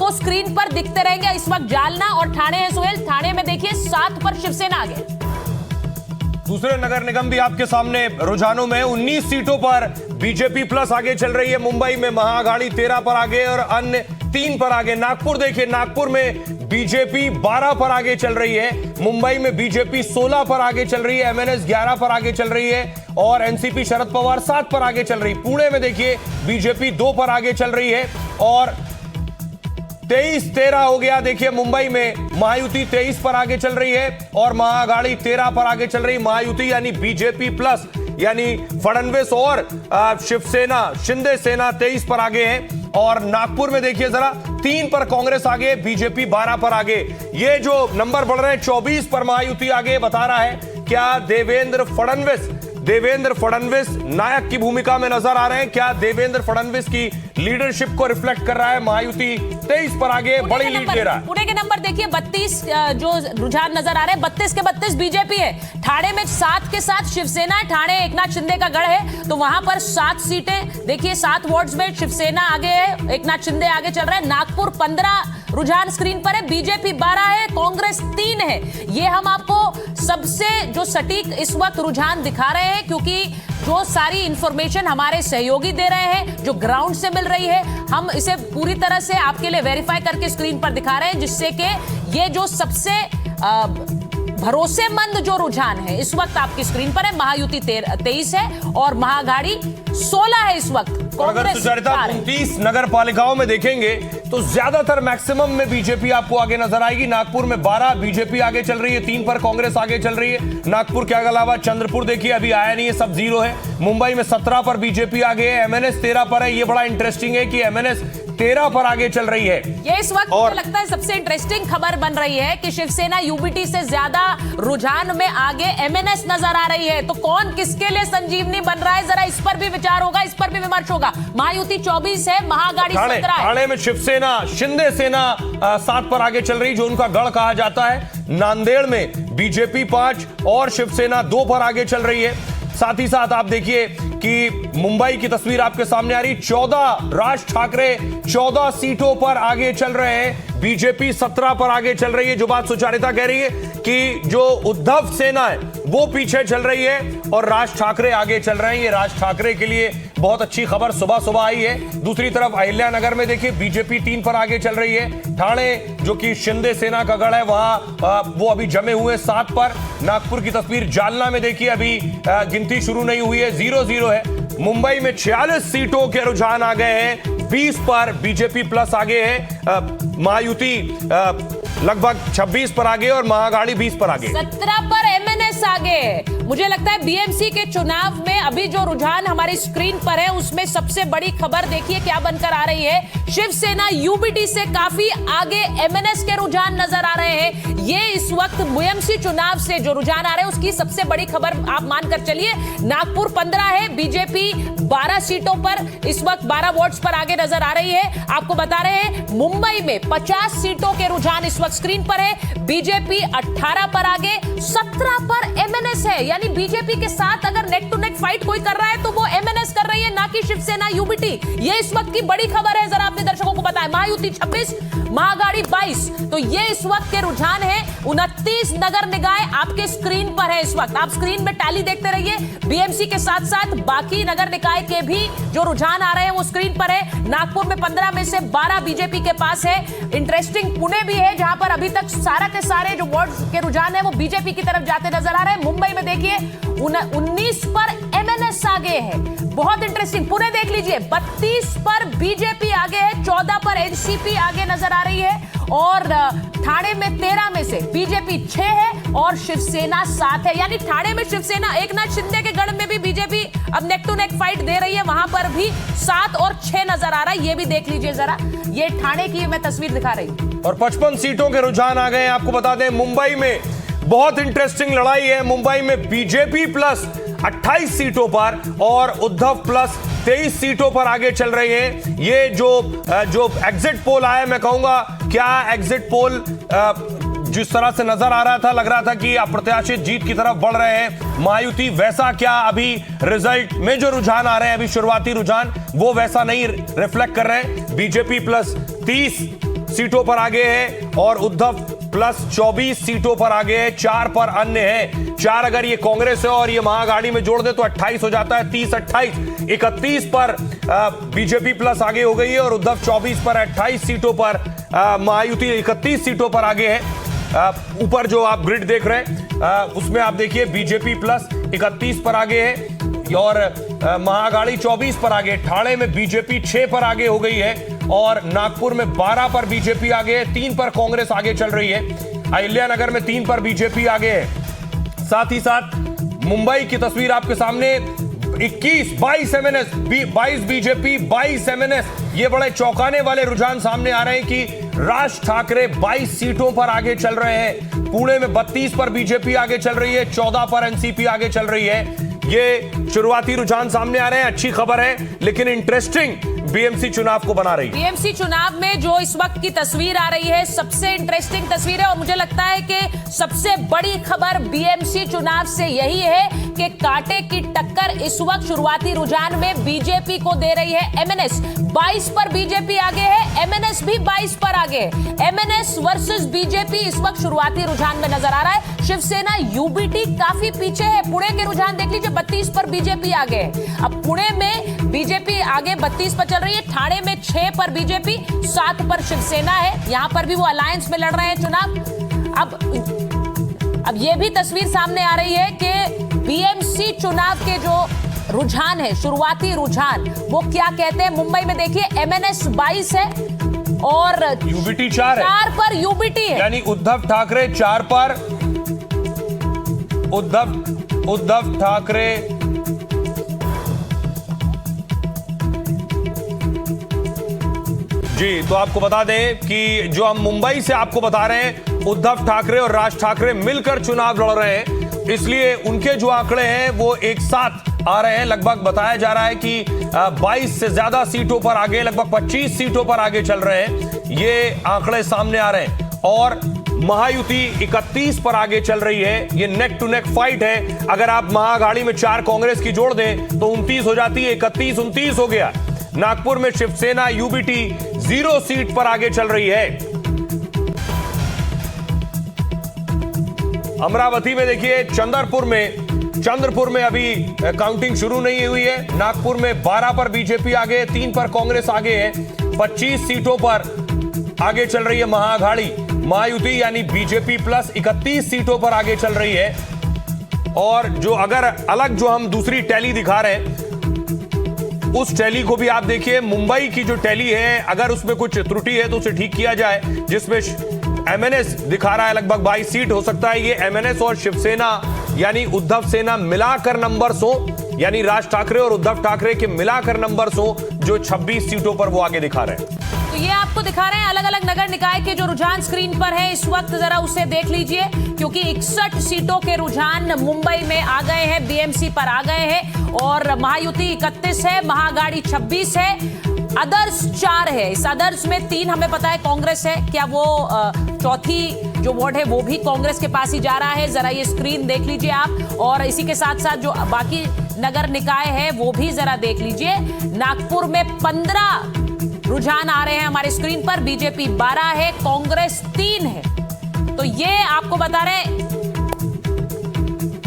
वो स्क्रीन पर दिखते रहेंगे। इस वक्त जालना और ठाणे है सुहेल। ठाणे में देखिए 7 पर शिवसेना आगे। दूसरे नगर निगम भी आपके सामने रुझानों में 19 सीटों पर बीजेपी प्लस आगे चल रही है। मुंबई में महाअघाड़ी 13 पर आगे और अन्य 3 पर आगे। नागपुर देखिए, नागपुर में बीजेपी 12 पर आगे चल रही है। मुंबई में बीजेपी 16 पर आगे चल रही है। एमएनएस 11 पर आगे चल रही है और एनसीपी शरद पवार 7 पर आगे चल रही है। पुणे में देखिए बीजेपी 2 पर आगे चल रही है और 23-13 हो गया। देखिए मुंबई में महायुति 23 पर आगे चल रही है और महाअघाड़ी 13 पर आगे चल रही है। महायुति यानी बीजेपी प्लस यानी फडणवीस और शिवसेना शिंदे सेना 23 पर आगे है। और नागपुर में देखिए जरा 3 पर कांग्रेस आगे, बीजेपी 12 पर आगे। ये जो नंबर बढ़ रहे हैं 24 पर महायुति आगे बता रहा है क्या देवेंद्र फडणवीस नायक की भूमिका में नजर आ रहे हैं। क्या देवेंद्र फडणवीस की लीडरशिप को रिफ्लेक्ट कर रहा है। महायुति 23 पर आगे बड़ी लीड दे रहा है। पुणे के नंबर देखिए 32 जो रुझान नजर आ रहे हैं। 32 के 32 बीजेपी है। ठाणे में 7 के 7 शिवसेना है। ठाणे एकनाथ शिंदे का गढ़ है तो वहां पर 7 सीटें देखिए 7 वार्ड्स में शिवसेना आगे है, एकनाथ शिंदे आगे चल रहे हैं। नागपुर 15 रुझान स्क्रीन पर है, बीजेपी 12 है, कांग्रेस 3 है। ये हम आपको सबसे जो सटीक इस वक्त रुझान दिखा रहे हैं क्योंकि जो सारी इंफॉर्मेशन हमारे सहयोगी दे रहे हैं, जो ग्राउंड से मिल रही है, हम इसे पूरी तरह से आपके लिए वेरीफाई करके स्क्रीन पर दिखा रहे हैं जिससे कि ये जो सबसे भरोसेमंद जो रुझान है इस वक्त आपकी स्क्रीन पर है। महायुति 23 है और महाअघाड़ी 16 है इस वक्त। अगर सुचरिता 29 नगर पालिकाओं में देखेंगे तो ज्यादातर मैक्सिमम में बीजेपी आपको आगे नजर आएगी। नागपुर में 12 बीजेपी आगे चल रही है, 3 पर कांग्रेस आगे चल रही है। नागपुर के अलावा चंद्रपुर देखिए अभी आया नहीं है, सब 0 है। मुंबई में 17 पर बीजेपी आगे है, एमएनएस 13 पर है। ये बड़ा इंटरेस्टिंग है कि एमएनएस 13 पर आगे चल रही है। ये इस वक्त मुझे लगता है सबसे इंटरेस्टिंग खबर बन रही है कि शिवसेना यूबीटी से ज्यादा रुझान में आगे एमएनएस नजर आ रही है। तो कौन किसके लिए संजीवनी बन रहा है, जरा इस पर भी विचार होगा, इस पर भी विमर्श होगा। महायुति 24 है, महाअघाड़ी 17 है। ठाणे में शिवसेना शिंदे सेना 7 पर आगे चल रही, जो उनका गढ़ कहा जाता है। नांदेड़ में बीजेपी 5 और शिवसेना 2 पर आगे चल रही है। साथ ही साथ आप देखिए कि मुंबई की तस्वीर आपके सामने आ रही। 14 राज ठाकरे 14 सीटों पर आगे चल रहे हैं, बीजेपी 17 पर आगे चल रही है। जो बात सुचारिता कह रही है कि जो उद्धव सेना है वो पीछे चल रही है और राज ठाकरे आगे चल रहे हैं। ये राज ठाकरे के लिए बहुत अच्छी खबर सुबह सुबह आई है। दूसरी तरफ अहिल्यानगर में देखिए बीजेपी 3 पर आगे चल रही है। ठाणे जो कि शिंदे सेना का गढ़ है वहां वो अभी जमे हुए 7 पर। नागपुर की तस्वीर जालना में देखिए अभी गिनती शुरू नहीं हुई है, 0-0 है। मुंबई में 46 सीटों के रुझान आ गए हैं, 20 पर बीजेपी प्लस आगे है। महायुति लगभग 26 पर आगे और महाअघाड़ी 20 पर आगे। 17 पर एमएनएस आगे। मुझे लगता है बीएमसी के चुनाव में अभी जो रुझान हमारी स्क्रीन पर है उसमें सबसे बड़ी खबर देखिए क्या बनकर आ रही है। शिवसेना यूबीटी से काफी आगे एमएनएस के रुझान नजर आ रहे हैं। ये इस वक्त बीएमसी चुनाव से जो रुझान आ रहे हैं उसकी सबसे बड़ी खबर आप मानकर चलिए। नागपुर 15 है, बीजेपी 12 सीटों पर इस वक्त 12 वार्ड्स पर आगे नजर आ रही है। आपको बता रहे हैं मुंबई में 50 सीटों के रुझान इस वक्त स्क्रीन पर है, बीजेपी 18 पर आगे, 17 पर एमएनएस है। यानी बीजेपी के साथ अगर नेक टू नेक फाइट कोई कर रहा है तो वो एमएनएस कर रही है, ना कि शिवसेना यूबीटी। ये इस वक्त की बड़ी खबर है, जरा अपने दर्शकों को बताएं। महायुति 26, महाअघाड़ी 22। तो ये इस वक्त के रुझान है। 29 नगर निकाय आपके स्क्रीन पर है इस वक्त। आप स्क्रीन में टैली देखते रहिए। बीएमसी के साथ साथ बाकी नगर निकाय के भी जो रुझान आ रहे हैं वो स्क्रीन पर है। नागपुर में 15 में से 12 बीजेपी के पास है। इंटरेस्टिंग पुणे भी है जहां पर अभी तक सारा के सारे जो वार्ड के रुझान है वो बीजेपी की तरफ जाते नजर आ रहे हैं। मुंबई में देखिए 19 पर एमएनएस आगे है, बहुत इंटरेस्टिंग। पुणे देख लीजिए 32 पर बीजेपी आगे है, 14 पर एनसीपी आगे नजर आ रही है और ठाणे में 13 में से बीजेपी 6 है और शिवसेना 7 है। यानी ठाणे में शिवसेना एकनाथ शिंदे के गढ़ में भी बीजेपी अब नेक टू नेक फाइट दे रही है, वहां पर भी 7 और 6 नजर आ रहा है। ये भी देख लीजिए जरा, ये ठाणे की मैं तस्वीर दिखा रही हूं। और 55 सीटों के रुझान आ गए हैं। आपको बता दें मुंबई में बहुत इंटरेस्टिंग लड़ाई है। मुंबई में बीजेपी प्लस 28 सीटों पर और उद्धव प्लस 23 सीटों पर आगे चल रहे हैं। ये जो एग्जिट पोल आया, मैं कहूंगा क्या एग्जिट पोल जिस तरह से नजर आ रहा था, लग रहा था कि अप्रत्याशित जीत की तरफ बढ़ रहे हैं महायुति, वैसा क्या अभी रिजल्ट में जो रुझान आ रहे हैं, अभी शुरुआती रुझान वो वैसा नहीं रिफ्लेक्ट कर रहे हैं। बीजेपी प्लस 30 सीटों पर आगे है और उद्धव प्लस 24 सीटों पर आगे है, 4 पर अन्य है। 4 अगर ये कांग्रेस है और ये महाअघाड़ी में जोड़ दे तो 28 हो जाता है, 30 28 31 पर बीजेपी प्लस आगे हो गई है और उद्धव 24 पर 28 सीटों पर, महायुति 31 सीटों पर आगे है। ऊपर जो आप ग्रिड देख रहे हैं उसमें आप देखिए बीजेपी प्लस 31 पर आगे है और महाअघाड़ी 24 पर आगे। ठाणे में बीजेपी 6 पर आगे हो गई है और नागपुर में 12 पर बीजेपी आगे है, 3 पर कांग्रेस आगे चल रही है। अहिल्यानगर में 3 पर बीजेपी आगे है। साथ ही साथ मुंबई की तस्वीर आपके सामने, 22 एमएनएस, 22 बीजेपी 22 एमएनएस। ये बड़े चौंकाने वाले रुझान सामने आ रहे हैं कि राज ठाकरे 22 सीटों पर आगे चल रहे हैं। पुणे में 32 पर बीजेपी आगे चल रही है, 14 पर एनसीपी आगे चल रही है। ये शुरुआती रुझान सामने आ रहे हैं, अच्छी खबर है, लेकिन इंटरेस्टिंग बीएमसी चुनाव को बना रही है। बीएमसी चुनाव में जो इस वक्त की तस्वीर आ रही है सबसे इंटरेस्टिंग तस्वीर है और मुझे लगता है कि सबसे बड़ी खबर बीएमसी चुनाव से यही है कि कांटे की टक्कर इस वक्त शुरुआती रुझान में बीजेपी को दे रही है एमएनएस। 22 पर बीजेपी आगे है, एमएनएस भी 22 पर आगे है। एमएनएस वर्सेस बीजेपी इस वक्त शुरुआती रुझान में नजर आ रहा है। शिवसेना यूबीटी काफी पीछे है। पुणे के रुझान देख लीजिए, 32 पर बीजेपी आगे है। अब पुणे में बीजेपी आगे 32 पर चल रही है, ठाणे में 6 पर बीजेपी, 7 पर शिवसेना है। यहां पर भी वो अलायंस में लड़ रहे हैं चुनाव। अब ये भी तस्वीर सामने आ रही है कि बीएमसी चुनाव के जो रुझान है, शुरुआती रुझान, वो क्या कहते हैं। मुंबई में देखिए एमएनएस 22 है और यूबीटी 4 है, 4 पर यूबीटी है, यानी उद्धव ठाकरे 4 पर, उद्धव ठाकरे जी। तो आपको बता दें कि जो हम मुंबई से आपको बता रहे हैं, उद्धव ठाकरे और राज ठाकरे मिलकर चुनाव लड़ रहे हैं, इसलिए उनके जो आंकड़े हैं वो एक साथ आ रहे हैं। लगभग बताया जा रहा है कि 22 से ज्यादा सीटों पर आगे, लगभग 25 सीटों पर आगे चल रहे हैं, ये आंकड़े सामने आ रहे हैं। और महायुति 31 पर आगे चल रही है। ये नेक टू नेक फाइट है। अगर आप महाअघाड़ी में 4 कांग्रेस की जोड़ दें तो 29 हो जाती है, 31 29 हो गया। नागपुर में शिवसेना यूबीटी 0 सीट पर आगे चल रही है। अमरावती में देखिए, चंद्रपुर में अभी काउंटिंग शुरू नहीं हुई है। नागपुर में 12 पर बीजेपी आगे है, 3 पर कांग्रेस आगे है। 25 सीटों पर आगे चल रही है महाअघाड़ी। महायुति यानी बीजेपी प्लस 31 सीटों पर आगे चल रही है। और जो अगर अलग जो हम दूसरी टैली दिखा रहे हैं, उस टैली को भी आप देखिए। मुंबई की जो टैली है, अगर उसमें कुछ त्रुटि है तो उसे ठीक किया जाए, जिसमें एमएनएस दिखा रहा है लगभग 22 सीट। हो सकता है ये एमएनएस और शिवसेना यानी उद्धव सेना मिलाकर नंबर्स हो, यानी राज ठाकरे और उद्धव ठाकरे के मिलाकर नंबर्स हो, जो 26 सीटों पर वो आगे दिखा रहे हैं। तो ये आपको दिखा रहे हैं अलग अलग नगर निकाय के जो रुझान स्क्रीन पर है इस वक्त, जरा उसे देख लीजिए, क्योंकि 61 सीटों के रुझान मुंबई में आ गए हैं, बीएमसी पर आ गए हैं और महायुति 31 है, महाअघाड़ी 26 है, अदर्स 4 है। इस अदर्स में 3 हमें पता है कांग्रेस है। क्या वो चौथी जो वार्ड है वो भी कांग्रेस के पास ही जा रहा है? जरा ये स्क्रीन देख लीजिए आप। और इसी के साथ साथ जो बाकी नगर निकाय है वो भी जरा देख लीजिए। नागपुर में 15 रुझान आ रहे हैं हमारे स्क्रीन पर, बीजेपी 12 है, कांग्रेस 3 है। तो ये आपको बता रहे हैं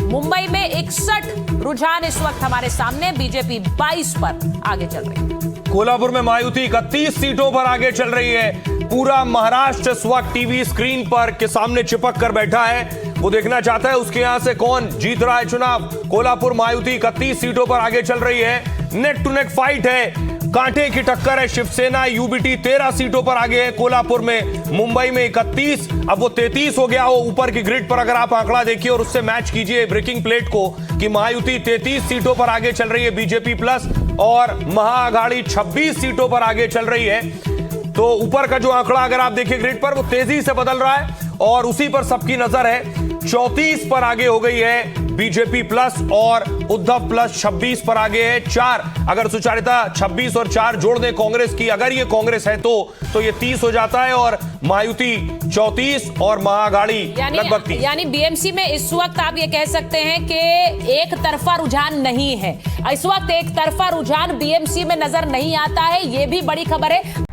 मुंबई में 61 रुझान इस वक्त हमारे सामने, बीजेपी 22 पर आगे चल रही है। कोल्हापुर में महायुति 31 सीटों पर आगे चल रही है। पूरा महाराष्ट्र इस वक्त टीवी स्क्रीन पर के सामने चिपक कर बैठा है, वो देखना चाहता है उसके यहां से कौन जीत रहा है चुनाव। कोल्हापुर महायुति 31 सीटों पर आगे चल रही है, नेक टू नेक फाइट है, कांटे की टक्कर है। शिवसेना यूबीटी 13 सीटों पर आगे है कोल्हापुर में। मुंबई में 31, अब वो 33 हो गया हो। ऊपर की ग्रिड पर अगर आप आंकड़ा देखिए और उससे मैच कीजिए ब्रेकिंग प्लेट को, कि महायुति 33 सीटों पर आगे चल रही है बीजेपी प्लस, और महाअघाड़ी 26 सीटों पर आगे चल रही है। तो ऊपर का जो आंकड़ा अगर आप देखिए ग्रिड पर, वो तेजी से बदल रहा है और उसी पर सबकी नजर है। 34 पर आगे हो गई है बीजेपी प्लस और उद्धव प्लस 26 पर आगे है 4। अगर सुचारिता 26 और 4 जोड़ दें कांग्रेस की, अगर ये कांग्रेस है तो ये 30 हो जाता है, और महायुति 34 और महाअघाड़ी लगभग 30। यानी बीएमसी में इस वक्त आप ये कह सकते हैं कि एक तरफा रुझान नहीं है। इस वक्त एक तरफा रुझान बीएमसी में नजर नहीं आता है, ये भी बड़ी खबर है।